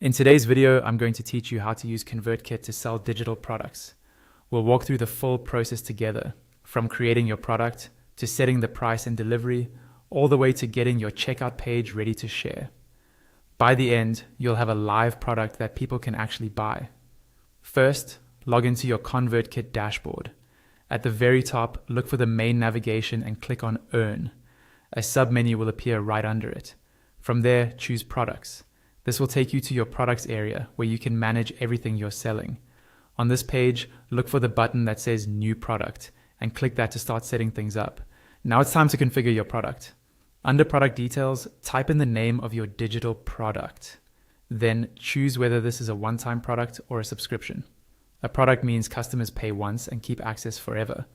In today's video, I'm going to teach you how to use ConvertKit to sell digital products. We'll walk through the full process together, from creating your product to setting the price and delivery, all the way to getting your checkout page ready to share. By the end, you'll have a live product that people can actually buy. First, log into your ConvertKit dashboard. At the very top, look for the main navigation and click on Earn. A submenu will appear right under it. From there, choose Products. This will take you to your products area where you can manage everything you're selling. On this page, look for the button that says New Product and click that to start setting things up. Now it's time to configure your product. Under Product Details, type in the name of your digital product. Then choose whether this is a one-time product or a subscription. A product means customers pay once and keep access forever.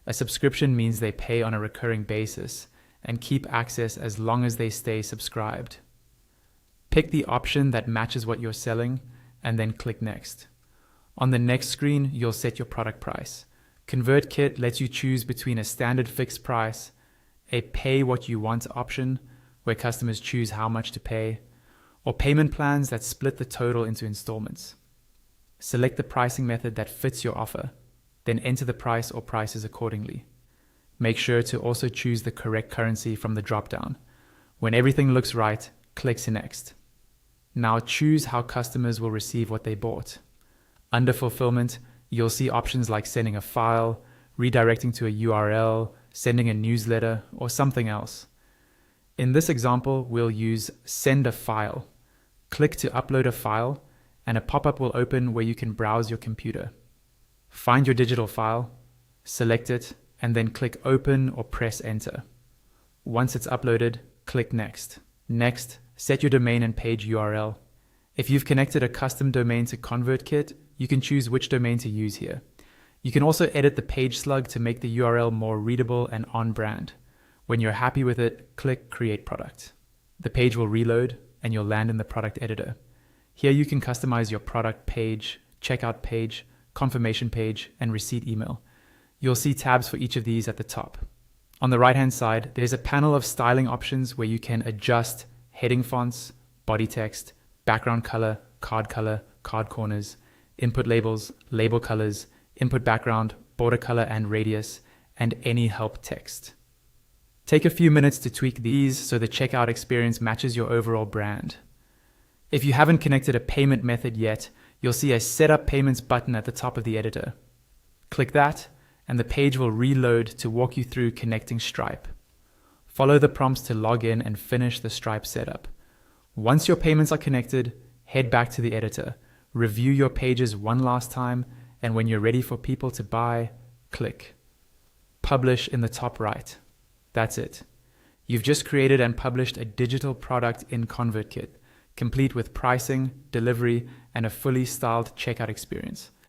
A subscription means they pay on a recurring basis and keep access as long as they stay subscribed. Pick the option that matches what you're selling and then click Next. On the next screen, you'll set your product price. ConvertKit lets you choose between a standard fixed price, a pay what you want option, where customers choose how much to pay, or payment plans that split the total into installments. Select the pricing method that fits your offer, then enter the price or prices accordingly. Make sure to also choose the correct currency from the dropdown. When everything looks right, click to Next. Now choose how customers will receive what they bought. Under Fulfillment, you'll see options like sending a file, redirecting to a URL, sending a newsletter, or something else. In this example, we'll use Send a File. Click to upload a file, and a pop-up will open where you can browse your computer. Find your digital file, select it, and then click Open or press Enter. Once it's uploaded, click Next. Next, set your domain and page URL. If you've connected a custom domain to ConvertKit, you can choose which domain to use here. You can also edit the page slug to make the URL more readable and on brand. When you're happy with it, click Create Product. The page will reload and you'll land in the product editor. Here you can customize your product page, checkout page, confirmation page, and receipt email. You'll see tabs for each of these at the top. On the right-hand side, there's a panel of styling options where you can adjust heading fonts, body text, background color, card corners, input labels, label colors, input background, border color and radius, and any help text. Take a few minutes to tweak these so the checkout experience matches your overall brand. If you haven't connected a payment method yet, you'll see a Set Up Payments button at the top of the editor. Click that, and the page will reload to walk you through connecting Stripe. Follow the prompts to log in and finish the Stripe setup. Once your payments are connected, head back to the editor, review your pages one last time, and when you're ready for people to buy, click Publish in the top right. That's it. You've just created and published a digital product in ConvertKit, complete with pricing, delivery, and a fully styled checkout experience.